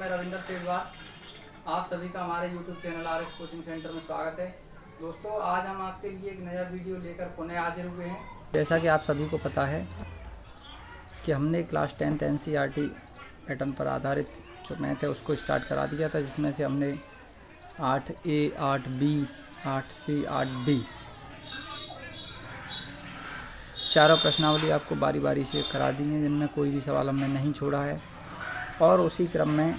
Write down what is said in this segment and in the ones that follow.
मैं रविंदर सेठवार, आप सभी का हमारे YouTube channel RX coaching centre में स्वागत है। दोस्तों, आज हम आपके लिए एक नया वीडियो लेकर पुनः हाजिर हुए हैं। जैसा कि आप सभी को पता है कि हमने क्लास 10th NCERT पैटर्न पर आधारित जो मैथ है उसको स्टार्ट करा दिया था, जिसमें से हमने 8A, 8B, 8C, 8D चारों प्रश्नावली आपको बारी बारी से करा दी हैं, जिनमें कोई भी सवाल हमने नहीं छोड़ा है। और उसी क्रम में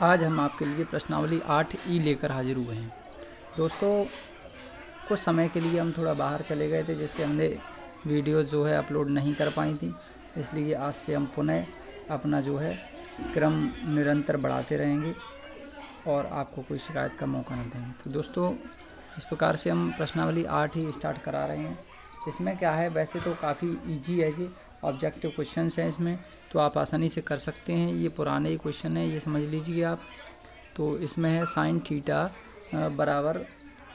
आज हम आपके लिए प्रश्नावली 8E लेकर हाजिर हुए हैं। दोस्तों, कुछ समय के लिए हम थोड़ा बाहर चले गए थे, जिससे हमने वीडियो जो है अपलोड नहीं कर पाई थी। इसलिए आज से हम पुनः अपना जो है क्रम निरंतर बढ़ाते रहेंगे और आपको कोई शिकायत का मौका नहीं देंगे। तो दोस्तों, इस प्रकार से हम प्रश्नावली 8 ही स्टार्ट करा रहे हैं। इसमें क्या है, वैसे तो काफ़ी इजी है जी, ऑब्जेक्टिव क्वेश्चंस हैं इसमें, तो आप आसानी से कर सकते हैं। ये पुराने ही क्वेश्चन है, ये समझ लीजिए आप। तो इसमें है साइन थीटा बराबर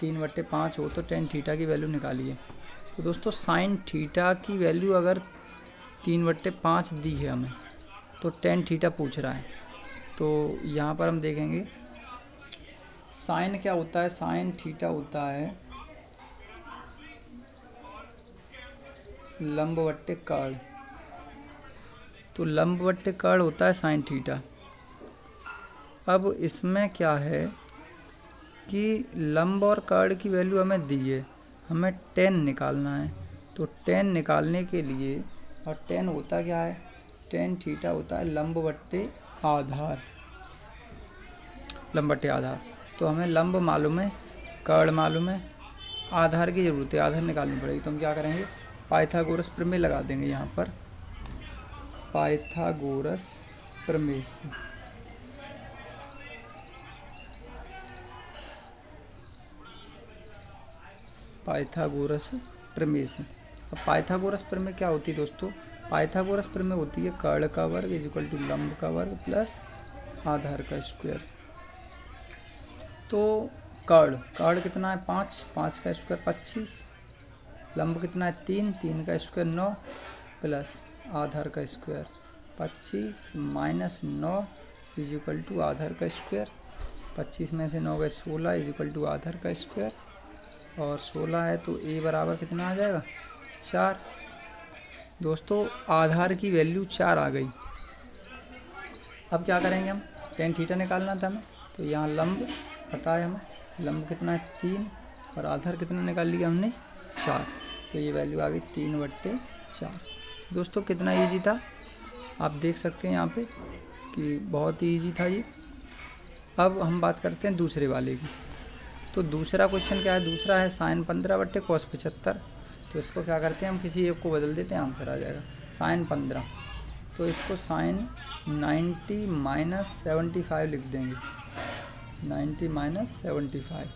3/5 हो तो टेन थीटा की वैल्यू निकालिए। तो दोस्तों, साइन थीटा की वैल्यू अगर 3/5 दी है हमें, तो टेन थीटा पूछ रहा है। तो यहाँ पर हम देखेंगे साइन क्या होता है। साइन थीटा होता है लंब बट्टे कर्ण। तो लंब बट्टे कर्ण होता है साइन थीटा। अब इसमें क्या है कि लंब और कर्ण की वैल्यू हमें दी है, हमें टेन निकालना है। तो टेन निकालने के लिए, और टेन होता क्या है, टेन थीटा होता है लंब बट्टे आधार। लंब बट्टे आधार। तो हमें लंब मालूम है, कर्ण मालूम है, आधार की ज़रूरत है, आधार निकालनी पड़ेगी। तो हम क्या करेंगे, पाइथागोरस प्रमेय लगा देंगे यहाँ पर। पाइथागोरस प्रमेय से पाइथागोरस प्रमेय से अब पाइथागोरस प्रमेय क्या होती है दोस्तों, पाइथागोरस प्रमेय होती है कर्ण का वर्ग इक्वल टू लंब का वर्ग प्लस आधार का स्क्वायर। तो कर्ण कितना है 5, 5 का स्क्वायर 25, लंब कितना है 3, 3 का स्क्वायर 9 प्लस आधार का square 25 minus 9 is equal to आधार का स्क्वायर। 25 में से 9 गए 16 इज इक्वल टू आधार का स्क्वायर, और 16 है तो a बराबर कितना आ जाएगा 4। दोस्तों, आधार की वैल्यू 4 आ गई। अब क्या करेंगे, हम टेन थीटा निकालना था हमें। तो यहाँ लंब पता है हमें, लंब कितना है 3 और आधार कितना निकाल लिया हमने 4। तो ये वैल्यू आ गई 3/4। दोस्तों, कितना इजी था, आप देख सकते हैं यहाँ पे कि बहुत ही ईजी था ये। अब हम बात करते हैं दूसरे वाले की। तो दूसरा क्वेश्चन क्या है, दूसरा है साइन 15/cos 75। तो इसको क्या करते हैं, हम किसी एक को बदल देते हैं, आंसर आ जाएगा साइन 15। तो इसको साइन 90 माइनस 75 लिख देंगे। 90 माइनस 75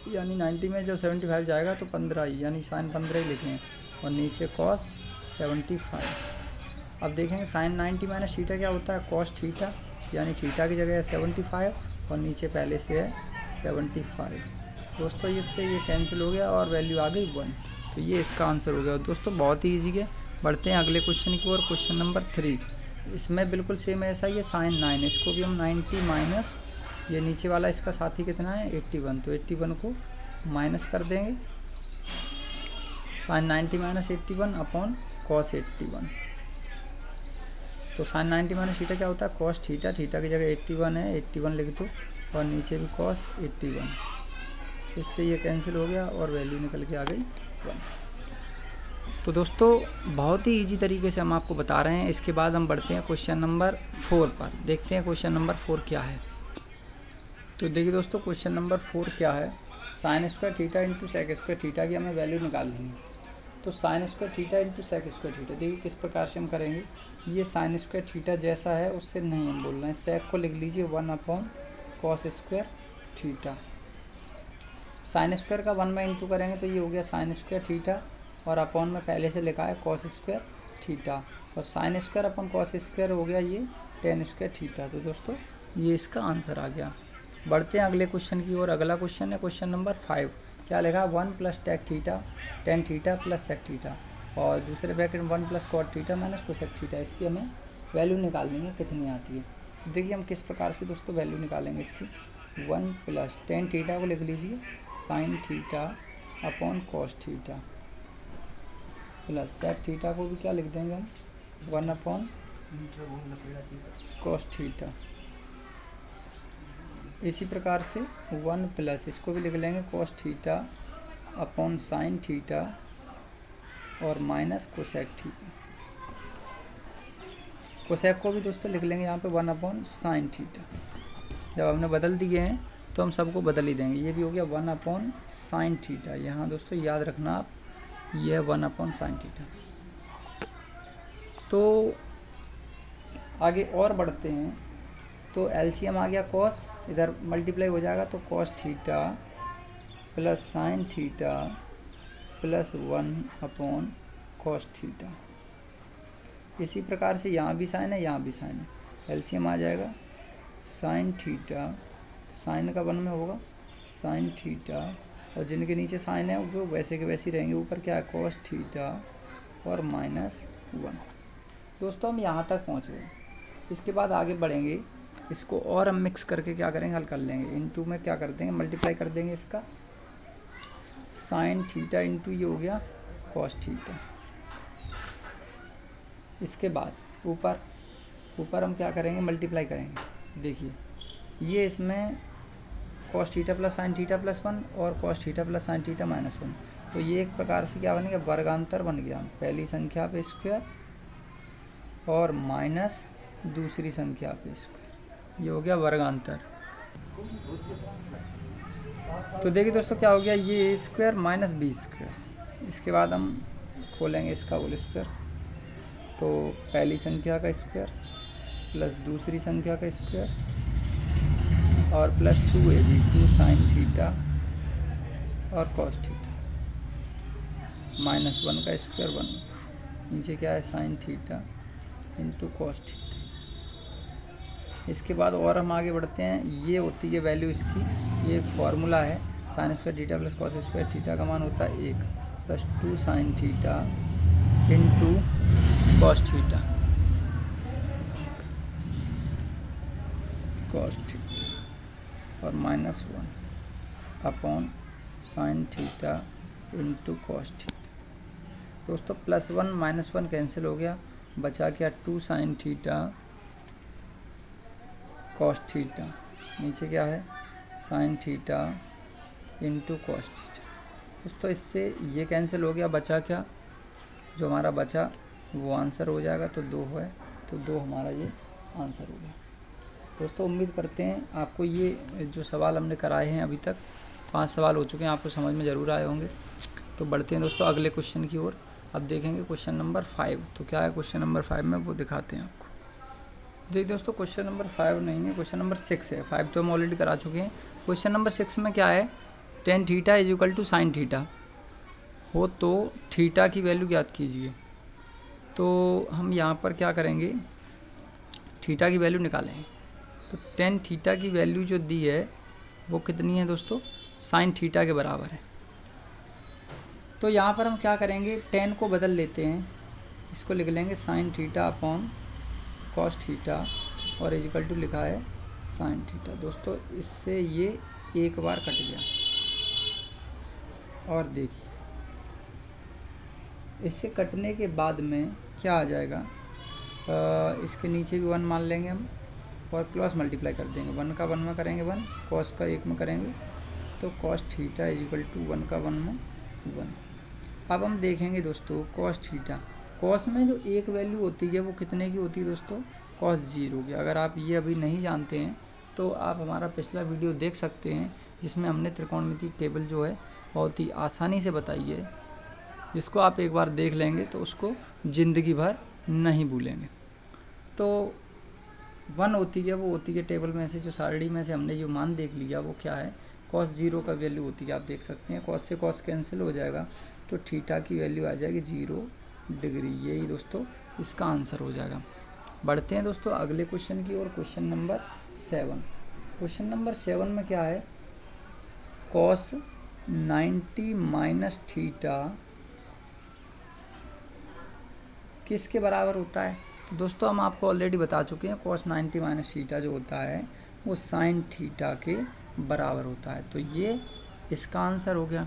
यानी 90 में जब 75 जाएगा तो 15 ही, यानी साइन 15 ही लिखेंगे, और नीचे cos 75। अब देखेंगे साइन 90 माइनस थीटा क्या होता है, cos थीटा, यानी थीटा की जगह है 75 और नीचे पहले से है 75। दोस्तों, इससे ये कैंसिल हो गया और वैल्यू आ गई 1। तो ये इसका आंसर हो गया। दोस्तों, बहुत ही ईजी है। बढ़ते हैं अगले क्वेश्चन की ओर, क्वेश्चन नंबर 3। इसमें बिल्कुल सेम ऐसा ही है, साइन 9, इसको भी हम 90 माइनस ये नीचे वाला इसका साथी कितना है 81, तो 81 को माइनस कर देंगे। Sine 90 minus 81 upon cos 81। तो साइन 90 माइनस थीटा क्या होता है, cos थीटा, थीटा की जगह 81 है, 81 लिख दो, और नीचे भी cos 81। इससे ये कैंसिल हो गया और वैल्यू निकल के आ गई 1। तो दोस्तों, बहुत ही इजी तरीके से हम आपको बता रहे हैं। इसके बाद हम बढ़ते हैं क्वेश्चन नंबर 4 पर। देखते हैं क्वेश्चन नंबर 4 क्या है। तो देखिए दोस्तों, क्वेश्चन नंबर 4 क्या है, sine square theta into sec square theta की हमें वैल्यू निकालनी है। तो sine square theta into sec square theta, देखिए किस प्रकार से हम करेंगे। ये साइन स्क्वायर थीटा जैसा है उससे नहीं हम बोल रहे हैं, सेक को लिख लीजिए 1/cos square theta. Sine square का 1 में इंटू करेंगे तो ये हो गया साइन स्क्वायर थीटा, और अपॉन में पहले से लिखा है cos स्क्वायर थीटा, और sine square upon cos square हो गया ये टेन स्क्वायर थीटा। तो दोस्तों, ये इसका आंसर आ गया। बढ़ते हैं अगले क्वेश्चन की ओर। अगला क्वेश्चन है क्वेश्चन नंबर 5। क्या लिखा है, 1 plus tan theta tan theta plus sec theta, और दूसरे ब्रैकेट में 1 plus cot theta minus cosec theta. इसकी हमें वैल्यू निकालनी है, कितनी आती है। देखिए हम किस प्रकार से दोस्तों वैल्यू निकालेंगे इसकी। 1 प्लस टेन थीटा को लिख लीजिए sine theta upon cos theta plus sec theta को भी क्या लिख देंगे हम 1 अपॉन कॉस थीटा। इसी प्रकार से 1 प्लस इसको भी लिख लेंगे cos theta upon sine theta और माइनस कोसेक थीटा। कोसेक को भी दोस्तों लिख लेंगे यहाँ पे 1 अपॉन साइन थीटा। जब हमने बदल दिए हैं तो हम सबको बदल ही देंगे। ये भी हो गया 1 अपॉन साइन थीटा। यहाँ दोस्तों याद रखना आप, ये 1 अपॉन साइन थीटा। तो आगे और बढ़ते हैं। तो एलसीएम आ गया कॉस, इधर मल्टीप्लाई हो जाएगा तो cos theta plus sine theta plus 1 upon cos theta. इसी प्रकार से यहाँ भी साइन है, यहाँ भी साइन है, एलसीएम आ जाएगा साइन थीटा, साइन का 1 में होगा साइन थीटा, और जिनके नीचे साइन है वो वैसे के वैसे ही रहेंगे। ऊपर क्या है कॉस थीटा और माइनस 1। दोस्तों हम यहाँ तक पहुँच गए। इसके बाद आगे बढ़ेंगे, इसको और हम मिक्स करके क्या करेंगे, हल कर लेंगे। इनटू में क्या कर देंगे, मल्टीप्लाई कर देंगे इसका साइन थीटा इंटू ये हो गया कॉस थीटा। इसके बाद ऊपर हम क्या करेंगे, मल्टीप्लाई करेंगे। देखिए ये इसमें cos theta plus sine theta plus 1 और cos theta plus sine theta minus 1, तो ये एक प्रकार से क्या बनेगा, वर्गांतर बन गया। पहली संख्या पे स्क्वायर और माइनस दूसरी संख्या पे स्क्वायर, ये हो गया वर्गांतर। तो देखिए दोस्तों क्या हो गया, ये ए स्क्वायर माइनस बी स्क्वायर। इसके बाद हम खोलेंगे इसका होल स्क्वायर, तो पहली संख्या का स्क्वायर प्लस दूसरी संख्या का स्क्वायर और प्लस 2ab 2 साइन थीटा और कॉस थीटा माइनस 1 का स्क्वायर 1, नीचे क्या है sign theta into cos theta. इसके बाद और हम आगे बढ़ते हैं। ये होती है वैल्यू इसकी, ये फॉर्मूला है sine square theta plus cos square theta का मान होता है 1 plus 2 sine theta into cos theta और minus 1 upon sine theta into cos theta. दोस्तों प्लस 1 माइनस 1 कैंसिल हो गया, बचा क्या 2 साइन थीटा कॉस थीटा, नीचे क्या है sign theta into cos theta. दोस्तों इससे ये कैंसिल हो गया, बचा क्या, जो हमारा बचा वो आंसर हो जाएगा। तो 2 है, तो 2 हमारा ये आंसर हो गया। दोस्तों उम्मीद करते हैं आपको ये जो सवाल हमने कराए हैं, अभी तक 5 सवाल हो चुके हैं, आपको समझ में ज़रूर आए होंगे। तो बढ़ते हैं दोस्तों अगले क्वेश्चन की ओर। अब देखेंगे क्वेश्चन नंबर 5। तो क्या है क्वेश्चन नंबर 5 में, वो दिखाते हैं आपको। देखिए दोस्तों क्वेश्चन नंबर 5 नहीं है, क्वेश्चन नंबर 6 है। 5 तो हम ऑलरेडी करा चुके हैं। क्वेश्चन नंबर 6 में क्या है, tan theta is equal to sine theta हो तो थीटा की वैल्यू ज्ञात कीजिए। तो हम यहाँ पर क्या करेंगे, थीटा की वैल्यू निकालेंगे। तो टेन थीटा की वैल्यू जो दी है वो कितनी है दोस्तों, साइन थीटा के बराबर है। तो यहाँ पर हम क्या करेंगे, टेन को बदल लेते हैं, इसको लिख लेंगे sign theta upon cos theta और इजिकल टू लिखा है साइन थीटा। दोस्तों इससे ये एक बार कट गया, और देखिए इससे कटने के बाद में क्या आ जाएगा, इसके नीचे भी 1 मान लेंगे हम और क्रॉस मल्टीप्लाई कर देंगे। 1 का 1 में करेंगे 1, कॉस का 1 में करेंगे, तो कॉस थीटा इजिकल टू 1 का 1 में 1। अब हम देखेंगे दोस्तों कॉस थीटा, कॉस में जो एक वैल्यू होती है वो कितने की होती है दोस्तों, कॉस 0 की। अगर आप ये अभी नहीं जानते हैं तो आप हमारा पिछला वीडियो देख सकते हैं, जिसमें हमने त्रिकोणमिति टेबल जो है बहुत ही आसानी से बताई है। जिसको आप एक बार देख लेंगे तो उसको ज़िंदगी भर नहीं भूलेंगे। तो 1 होती है, वो होती है टेबल में से, जो सारणी में से हमने जो मान देख लिया वो क्या है, कॉस 0 का वैल्यू होती है। आप देख सकते हैं कॉस से कॉस कैंसिल हो जाएगा, तो थीटा की वैल्यू आ जाएगी 0 डिग्री। यही दोस्तों इसका आंसर हो जाएगा। बढ़ते हैं दोस्तों अगले क्वेश्चन की ओर, क्वेश्चन नंबर 7। क्वेश्चन नंबर 7 में क्या है, कॉस 90 माइनस थीटा किसके बराबर होता है। तो दोस्तों हम आपको ऑलरेडी बता चुके हैं cos 90 माइनस थीटा जो होता है वो साइन थीटा के बराबर होता है। तो ये इसका आंसर हो गया।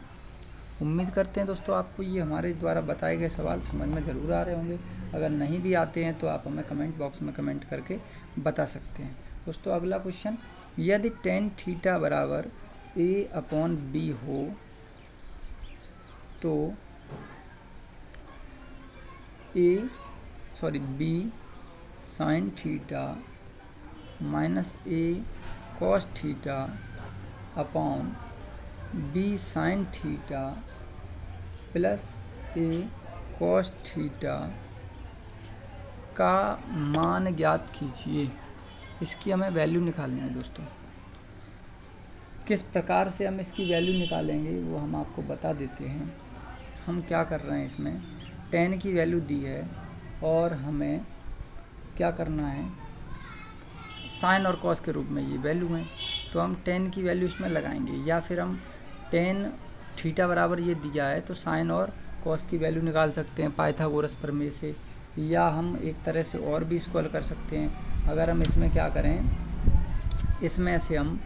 उम्मीद करते हैं दोस्तों आपको ये हमारे द्वारा बताए गए सवाल समझ में ज़रूर आ रहे होंगे। अगर नहीं भी आते हैं तो आप हमें कमेंट बॉक्स में कमेंट करके बता सकते हैं। दोस्तों अगला क्वेश्चन, यदि tan थीटा बराबर a/b हो तो b sine theta minus a cos theta upon b sine theta plus a cos theta का मान ज्ञात कीजिए। इसकी हमें वैल्यू निकालनी है दोस्तों। किस प्रकार से हम इसकी वैल्यू निकालेंगे वो हम आपको बता देते हैं। हम क्या कर रहे हैं, इसमें tan की वैल्यू दी है और हमें क्या करना है, साइन और cos के रूप में ये वैल्यू है, तो हम tan की वैल्यू इसमें लगाएंगे। या फिर हम tan थीटा बराबर ये दिया है तो साइन और cos की वैल्यू निकाल सकते हैं पाइथागोरस प्रमेय से। या हम एक तरह से और भी इसको हल कर सकते हैं। अगर हम इसमें क्या करें, इसमें से हम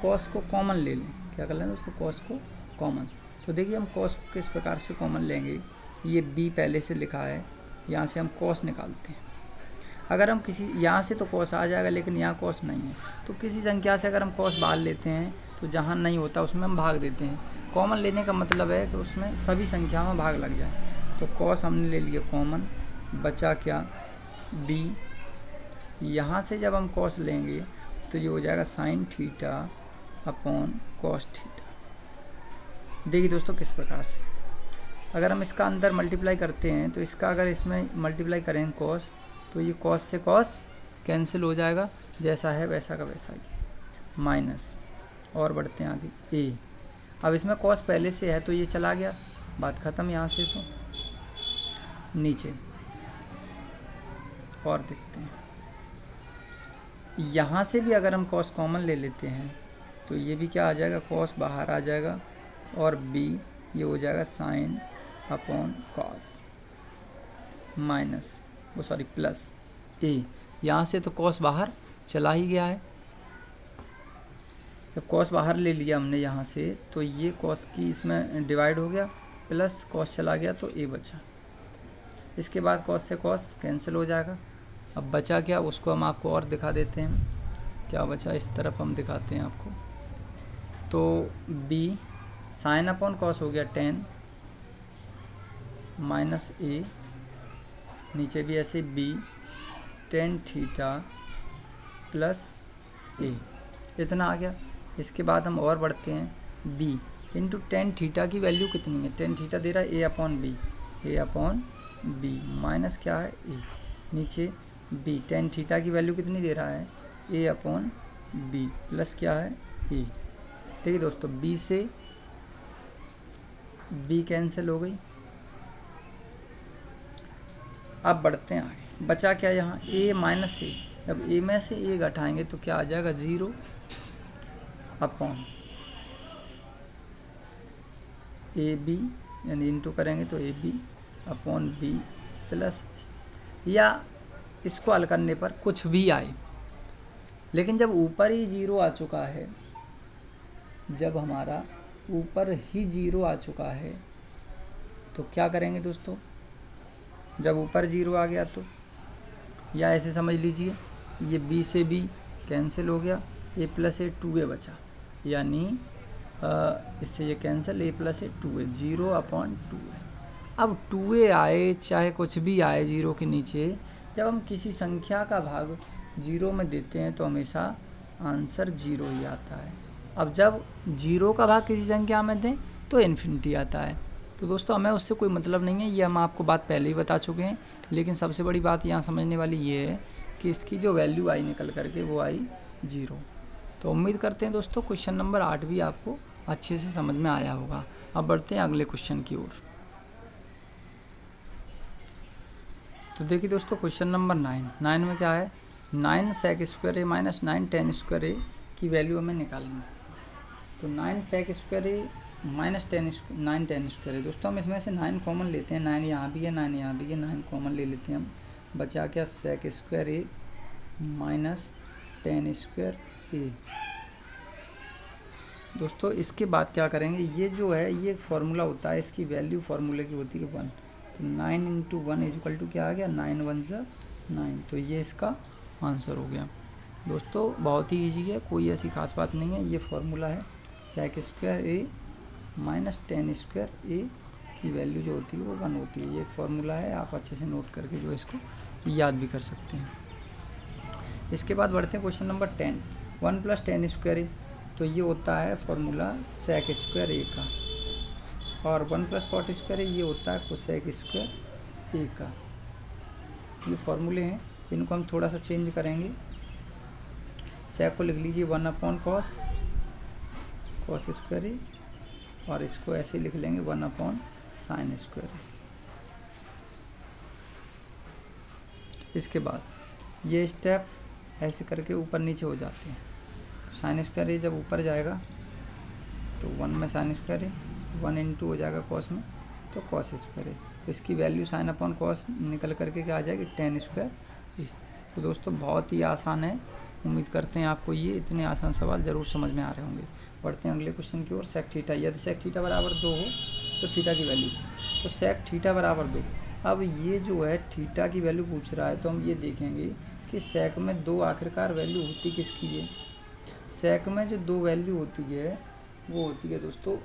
cos को कॉमन ले लें। क्या कर लें दोस्तों, cos को कॉमन। तो देखिए हम cos को किस प्रकार से कॉमन लेंगे, ये b पहले से लिखा है, यहाँ से हम cos निकालते हैं। अगर हम किसी यहाँ से तो cos आ जाएगा लेकिन यहाँ cos नहीं है, तो किसी संख्या से अगर हम cos बाहर लेते हैं तो जहाँ नहीं होता उसमें हम भाग देते हैं। कॉमन लेने का मतलब है कि उसमें सभी संख्या में भाग लग जाए। तो cos हमने ले लिया कॉमन, बचा क्या b। यहाँ से जब हम cos लेंगे तो ये हो जाएगा sign theta upon cos theta. देखिए दोस्तों किस प्रकार से, अगर हम इसका अंदर मल्टीप्लाई करते हैं तो इसका अगर इसमें मल्टीप्लाई करें cos, तो ये cos से cos कैंसिल हो जाएगा, जैसा है वैसा का वैसा ही। माइनस और बढ़ते हैं आगे a। अब इसमें cos पहले से है तो ये चला गया, बात ख़त्म। यहाँ से तो नीचे और देखते हैं, यहाँ से भी अगर हम cos कॉमन ले लेते हैं तो ये भी क्या आ जाएगा, cos बाहर आ जाएगा और b ये हो जाएगा sine upon cos minus plus a। यहाँ से तो cos बाहर चला ही गया है। जब cos बाहर ले लिया हमने यहाँ से तो ये cos की इसमें डिवाइड हो गया, प्लस cos चला गया तो a बचा। इसके बाद cos से cos कैंसिल हो जाएगा। अब बचा क्या, उसको हम आपको और दिखा देते हैं। क्या बचा, इस तरफ हम दिखाते हैं आपको। तो b साइन अपॉन cos हो गया tan माइनस a, नीचे भी ऐसे b tan theta plus a, इतना आ गया। इसके बाद हम और बढ़ते हैं, b इंटू tan थीटा की वैल्यू कितनी है, tan थीटा दे रहा है a अपॉन b माइनस क्या है a, नीचे b tan थीटा की वैल्यू कितनी दे रहा है a अपॉन b प्लस क्या है a। देखिए दोस्तों b से b कैंसिल हो गई। अब बढ़ते हैं आगे, बचा क्या यहाँ a माइनस a। जब a में से a घटाएंगे तो क्या आ जाएगा 0 अपॉन ए बी, यानी इंटू करेंगे तो A B upon B plus, या इसको हल करने पर कुछ भी आए, लेकिन जब ऊपर ही 0 आ चुका है, जब हमारा ऊपर ही 0 आ चुका है तो क्या करेंगे दोस्तों, जब ऊपर 0 आ गया तो, या ऐसे समझ लीजिए ये b से b कैंसिल हो गया, a प्लस ए 2a बचा, यानी इससे ये cancel, a plus A 2a 0 upon 2a। अब 2a आए चाहे कुछ भी आए 0 के नीचे, जब हम किसी संख्या का भाग 0 में देते हैं तो हमेशा आंसर 0 ही आता है। अब जब 0 का भाग किसी संख्या में दें तो इन्फिनिटी आता है। तो दोस्तों हमें उससे कोई मतलब नहीं है, ये हम आपको बात पहले ही बता चुके हैं। लेकिन सबसे बड़ी बात यहाँ समझने वाली ये है कि इसकी जो वैल्यू आई निकल करके वो आई 0। तो उम्मीद करते हैं दोस्तों क्वेश्चन नंबर 8 भी आपको अच्छे से समझ में आया होगा। अब बढ़ते हैं अगले क्वेश्चन की ओर। तो देखिए दोस्तों क्वेश्चन नंबर 9 में क्या है, 9 sec स्क्वायर ए माइनस 9 tan स्क्वायर ए की वैल्यू हमें निकालनी है। तो 9 sec स्क्वायर ए माइनस 9 tan स्क्वायर ए, दोस्तों हम इसमें से 9 कॉमन लेते हैं, 9 यहाँ भी है 9 यहाँ भी है, 9 कॉमन ले लेते हैं हम, बचा क्या, सेक स्क्वायर ए माइनस टेन स्क्वायर ए। दोस्तों इसके बाद क्या करेंगे, ये जो है ये फार्मूला होता है, इसकी वैल्यू फार्मूले की होती है 1, तो 9 इंटू 1 इज इक्वल टू क्या आ गया, 9 1 ज़ा 9, तो ये इसका आंसर हो गया। दोस्तों बहुत ही ईजी है, कोई ऐसी खास बात नहीं है, ये फार्मूला है सेक स्क्वायर ए माइनस टेन स्क्वायर ए की वैल्यू जो होती है वो 1 होती है। ये फार्मूला है, आप अच्छे से नोट करके जो इसको याद भी कर सकते हैं। इसके बाद बढ़ते हैं question number 10, 1 plus ten square A, तो ये होता है फार्मूला सेक स्क्वायर ए का, और 1 प्लस कॉट स्क्वायर ए ये होता है कोसेक स्क्वायर ए का। ये फार्मूले हैं, इनको हम थोड़ा सा चेंज करेंगे। सेक को लिख लीजिए 1 अपॉन कॉस स्क्वायर ए, और इसको ऐसे लिख लेंगे 1 अपॉन साइन स्क्वायर ए। इसके बाद ये स्टेप ऐसे करके ऊपर नीचे हो जाते हैं। साइन स्क्वायर ए जब ऊपर जाएगा तो 1 में साइन स्क्वायर ए, 1 इंटू हो जाएगा कॉस में, तो कॉस स्क्वायर ए, तो इसकी वैल्यू साइन अपॉन कॉस निकल करके क्या आ जाएगी, टेन स्क्वायर ए। तो दोस्तों बहुत ही आसान है, उम्मीद करते हैं आपको ये इतने आसान सवाल ज़रूर समझ में आ रहे होंगे। बढ़ते हैं अगले क्वेश्चन की ओर। सेक थीटा, यदि सेक थीटा बराबर 2 हो तो थीटा की वैल्यू, तो सेक थीटा बराबर 2। अब ये जो है थीटा की वैल्यू पूछ रहा है, तो हम ये देखेंगे कि सेक में 2 आखिरकार वैल्यू होती किसकी है। सेक में जो 2 वैल्यू होती है वो होती है दोस्तों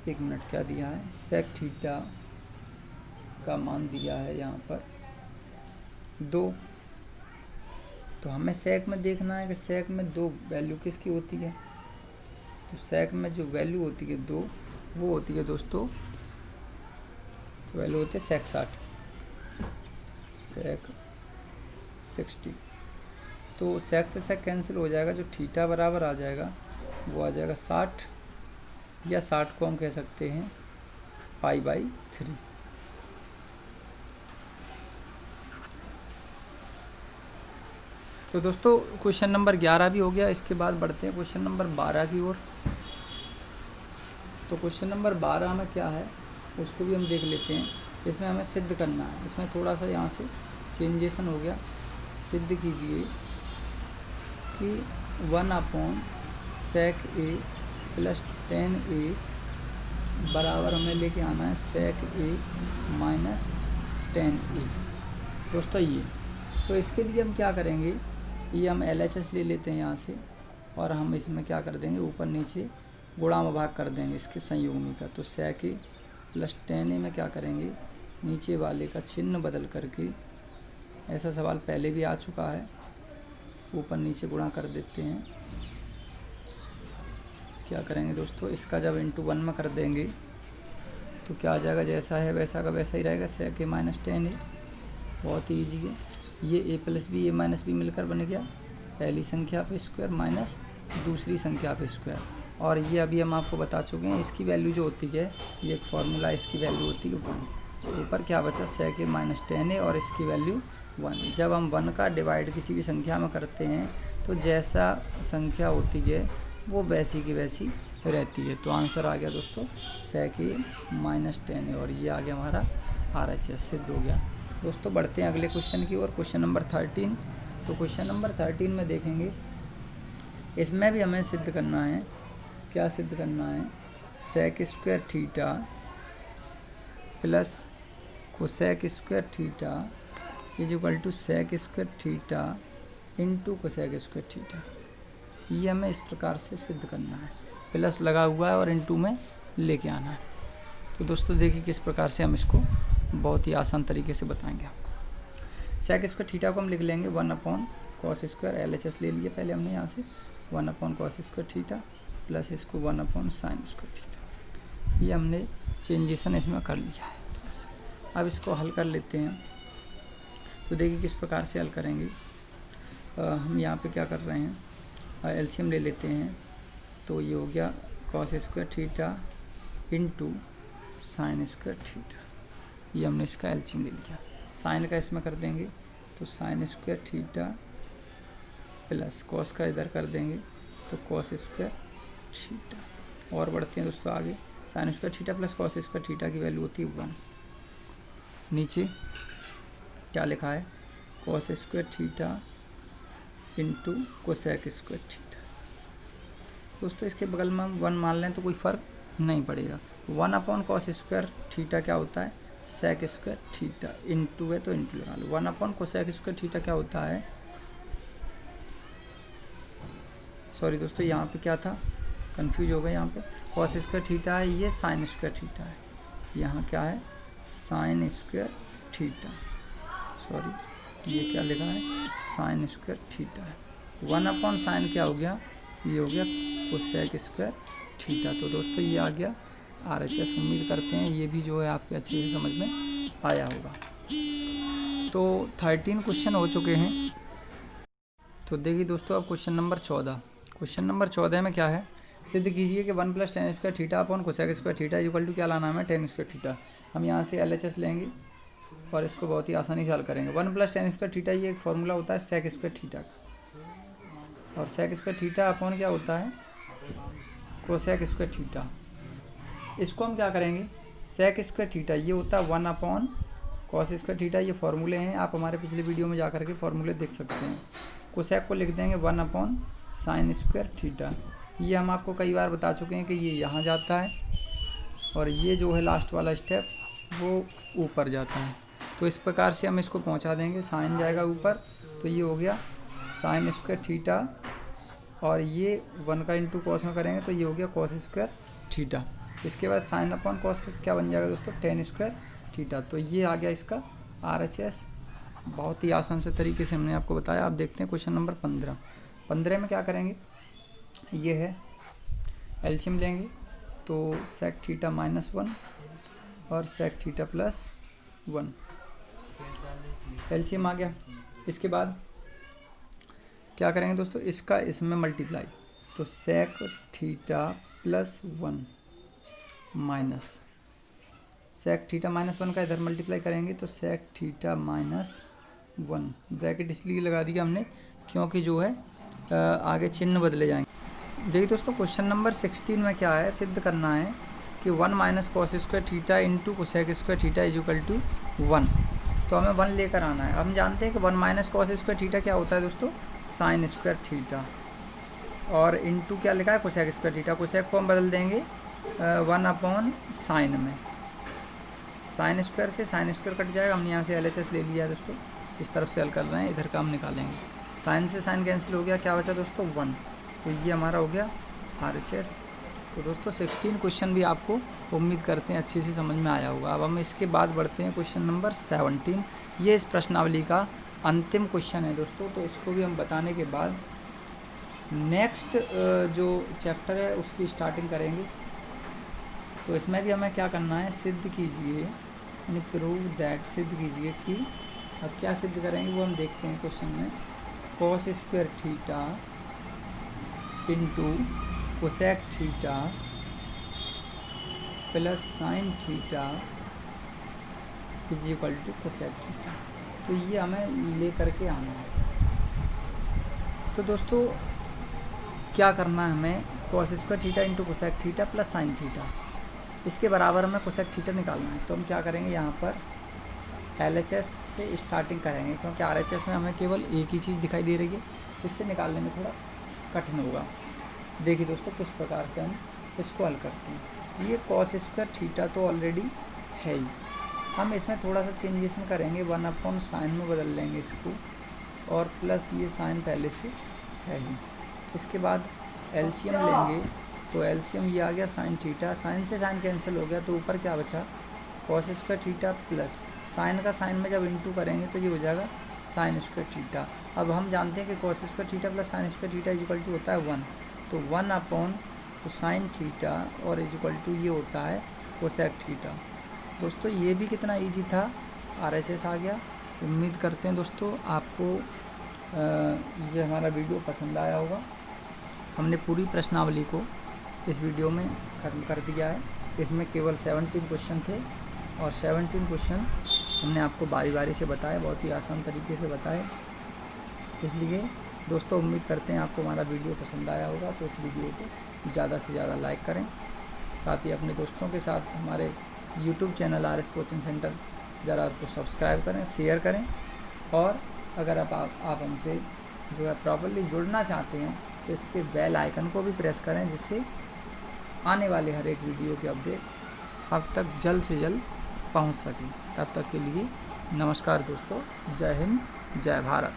एक मिनट, क्या दिया है, सेक थीटा का मान दिया है यहाँ पर 2, तो हमें सेक में देखना है कि सेक में 2 वैल्यू किसकी होती है। तो सेक में जो वैल्यू होती है 2 वो होती है दोस्तों, तो वैल्यू होती है सेक 60 की, सेक 60। तो सेक से सेक कैंसिल हो जाएगा, जो थीटा बराबर आ जाएगा वो आ जाएगा 60, या 60 को हम कह सकते हैं π/3। तो दोस्तों क्वेश्चन नंबर 11 भी हो गया। इसके बाद बढ़ते हैं क्वेश्चन नंबर 12 की ओर। तो क्वेश्चन नंबर 12 में क्या है उसको भी हम देख लेते हैं। इसमें हमें सिद्ध करना है, इसमें थोड़ा सा यहाँ से चेंजेशन हो गया। सिद्ध कीजिए कि 1 अपॉन सेक ए प्लस टेन ए बराबर हमें लेके आना है सेक ए माइनस टेन ए। दोस्तों ये, तो इसके लिए हम क्या करेंगे, ये हम LHS ले लेते हैं यहाँ से, और हम इसमें क्या कर देंगे, ऊपर नीचे गुणा में भाग कर देंगे इसके संयोगी का। तो सेक ए प्लस टेन ए में क्या करेंगे, नीचे वाले का चिन्ह बदल करके, ऐसा सवाल पहले भी आ चुका है, ऊपर नीचे गुणा कर देते हैं। क्या करेंगे दोस्तों, इसका जब इंटू 1 में कर देंगे तो क्या आ जाएगा, जैसा है वैसा का वैसा ही रहेगा, सेक ए माइनस टेन ए। बहुत ही ईजी है, ये ए प्लस बी ए माइनस बी मिलकर बन गया पहली संख्या पे स्क्वायर माइनस दूसरी संख्या पे स्क्वायर, और ये अभी हम आपको बता चुके हैं इसकी वैल्यू जो होती है, ये एक फार्मूला, इसकी वैल्यू होती है 1। ऊपर क्या बचा, सेक ए माइनस टेन ए, और इसकी वैल्यू 1। जब हम 1 का डिवाइड किसी भी संख्या में करते हैं तो जैसा संख्या होती है वो वैसी की वैसी रहती है। तो आंसर आ गया दोस्तों सेक ए माइनस टेन ए, और ये आ गया हमारा RHS, सिद्ध हो गया। दोस्तों बढ़ते हैं अगले क्वेश्चन की ओर, क्वेश्चन नंबर 13। तो क्वेश्चन नंबर 13 में देखेंगे, इसमें भी हमें सिद्ध करना है। क्या सिद्ध करना है, sec square theta plus cosec square theta is equal to sec square theta into cosec square theta. ये हमें इस प्रकार से सिद्ध करना है, प्लस लगा हुआ है और इंटू में लेके आना है। तो दोस्तों देखिए किस प्रकार से हम इसको बहुत ही आसान तरीके से बताएंगे आपको। सेक स्क्वायर थीटा को हम लिख लेंगे 1 अपॉन कॉस स्क्वायर, LHS ले लिए पहले हमने यहाँ से, 1 upon cos square theta plus इसको 1 अपॉन साइन स्क्वायर थीटा। ये हमने चेंजेशन इसमें कर लिया है। अब इसको हल कर लेते हैं। तो देखिए किस प्रकार से हल करेंगे। हम यहाँ पे क्या कर रहे हैं, LCM ले लेते हैं। तो ये हो गया cos square theta into sine square theta, ये हमने इसका LCM ले लिया। साइन का इसमें कर देंगे तो sine square theta plus cos का इधर कर देंगे तो कॉस स्क्वायर थीटा। और बढ़ते हैं दोस्तों आगे, sign square theta plus cos square theta की वैल्यू होती है 1। नीचे क्या लिखा है, cos square theta into cosec square theta. दोस्तों इसके बगल में हम 1 मान लें तो कोई फ़र्क नहीं पड़ेगा। 1 अपॉन कॉस स्क्वायर थीटा क्या होता है, सेक स्क्वायर थीटा, इंटू है तो इंटू लगा लो। 1 अपॉन कोसेक स्क्वायर थीटा क्या होता है, सॉरी दोस्तों यहाँ पे क्या था, कंफ्यूज हो गया। यहाँ पे कॉस स्क्वायर थीटा है, ये साइन स्क्वायर थीटा है, यहाँ क्या है साइन स्क्वायर थीटा, सॉरी ये क्या लिखा है साइन स्क्वायर थीटा है। 1 अपॉन साइन क्या हो गया, ये हो गया कोसेक स्क्वायर थीटा। तो दोस्तों ये आ गया RHS। उम्मीद करते हैं ये भी जो है आपके अच्छे से समझ में आया होगा। तो 13 क्वेश्चन हो चुके हैं। तो देखिए दोस्तों अब क्वेश्चन नंबर 14। क्वेश्चन नंबर 14 में क्या है, सिद्ध कीजिए कि 1 + tan square theta upon cosec square theta equal to क्या लाना है, tan स्क्वायर थीटा। हम यहाँ से LHS लेंगे और इसको बहुत ही आसानी से हल करेंगे। 1 + tan स्क्वायर थीटा ये एक फॉर्मूला होता है सेक स्क्वायर थीटा का, और सेक स्क्वायर थीटा अपॉन क्या होता है कोसेक स्क्वायर थीटा। इसको हम क्या करेंगे, सेक स्क्वायर थीटा ये होता है 1 अपॉन कॉस स्क्वायर थीटा, ये फॉर्मूले हैं, आप हमारे पिछले वीडियो में जाकर के फॉर्मूले देख सकते हैं। कोसेक को लिख देंगे 1 अपॉन साइन स्क्वायर थीटा। ये हम आपको कई बार बता चुके हैं कि ये यहाँ जाता है और ये जो है लास्ट वाला स्टेप वो ऊपर जाता है। तो इस प्रकार से हम इसको पहुँचा देंगे, साइन जाएगा ऊपर तो ये हो गया साइन स्क्वायर थीटा, और ये 1 का इंटू कॉस में करेंगे तो ये हो गया कॉस स्क्वायर थीटा। इसके बाद साइन अपॉन कॉस का क्या बन जाएगा दोस्तों, tan स्क्वायर थीटा। तो ये आ गया इसका RHS। बहुत ही आसान से तरीके से हमने आपको बताया। आप देखते हैं क्वेश्चन नंबर 15। 15 में क्या करेंगे, ये है एलसीएम लेंगे तो सेक थीटा -1 और सेक थीटा +1, एलसीएम आ गया। इसके बाद क्या करेंगे दोस्तों, इसका इसमें मल्टीप्लाई, तो sec theta +1 minus sec theta -1 का इधर मल्टीप्लाई करेंगे तो सेक थीटा -1, ब्रैकेट इसलिए लगा दिया हमने क्योंकि जो है आगे चिन्ह बदले जाएंगे। देखिए दोस्तों क्वेश्चन नंबर 16 में क्या है, सिद्ध करना है कि 1 - cos square theta into cosec square theta equal to 1। तो हमें 1 लेकर आना है। हम जानते हैं कि 1 - कॉस स्क्वायर थीटा क्या होता है दोस्तों, साइन स्क्वायर थीटा, और इंटू क्या लिखा है कोसेक स्क्वायर थीटा। कोसेक को हम बदल देंगे 1 अपॉन साइन में, साइन स्क्वायर से साइन स्क्वायर कट जाएगा। हमने यहाँ से LHS ले लिया है दोस्तों, इस तरफ से हल कर रहे हैं, इधर का हम निकालेंगे। साइन से साइन कैंसिल हो गया, क्या बचा दोस्तों 1, तो ये हमारा हो गया RHS। तो दोस्तों 16 क्वेश्चन भी आपको उम्मीद करते हैं अच्छे से समझ में आया होगा। अब हम इसके बाद बढ़ते हैं क्वेश्चन नंबर 17। ये इस प्रश्नावली का अंतिम क्वेश्चन है दोस्तों। तो इसको भी हम बताने के बाद नेक्स्ट जो चैप्टर है उसकी स्टार्टिंग करेंगे। तो इसमें भी हमें क्या करना है, सिद्ध कीजिए, यानी प्रूव दैट, सिद्ध कीजिए कि, अब क्या सिद्ध करेंगे वो हम देखते हैं क्वेश्चन में। Cos square theta into cosec theta plus sine theta equal to cosec theta. तो ये हमें ले करके आना है। तो दोस्तों क्या करना है हमें, cos square theta into cosec theta plus sine theta, इसके बराबर हमें कोसेक थीटा निकालना है। तो हम क्या करेंगे, यहाँ पर LHS से स्टार्टिंग करेंगे क्योंकि RHS में हमें केवल एक ही चीज़ दिखाई दे रही है, इससे निकालने में थोड़ा कठिन होगा। देखिए दोस्तों किस प्रकार से हम इसको हल करते हैं। ये कॉस स्क्वायर थीटा तो ऑलरेडी है ही, हम इसमें थोड़ा सा चेंजेशन करेंगे, 1 अपॉन साइन में बदल लेंगे इसको, और प्लस ये साइन पहले से है ही। इसके बाद LCM लेंगे तो LCM ये आ गया साइन थीटा, साइन से साइन कैंसिल हो गया तो ऊपर क्या बचा cos square theta plus sign का साइन में जब इंटू करेंगे तो ये हो जाएगा साइन स्क्वायर थीटा। अब हम जानते हैं कि cos square theta plus sine square theta equal to होता है 1, तो 1 अपॉन साइन थीटा और इक्वल टू ये होता है कोसेक थीटा। दोस्तों ये भी कितना ईजी था, RHS आ गया। उम्मीद करते हैं दोस्तों आपको ये हमारा वीडियो पसंद आया होगा। हमने पूरी प्रश्नावली को इस वीडियो में खत्म कर दिया है। इसमें केवल 17 क्वेश्चन थे और 17 क्वेश्चन हमने आपको बारी बारी से बताए, बहुत ही आसान तरीके से बताए। इसलिए दोस्तों उम्मीद करते हैं आपको हमारा वीडियो पसंद आया होगा। तो इस वीडियो को ज़्यादा से ज़्यादा लाइक करें, साथ ही अपने दोस्तों के साथ हमारे YouTube channel RS coaching centre ज़रा तो सब्सक्राइब करें, शेयर करें, और अगर आप हमसे जो है प्रॉपर्ली जुड़ना चाहते हैं तो इसके बेल आइकन को भी प्रेस करें, जिससे आने वाले हर एक वीडियो की अपडेट आप तक जल्द से जल्द पहुंच सके। तब तक के लिए नमस्कार दोस्तों, जय हिंद, जय भारत।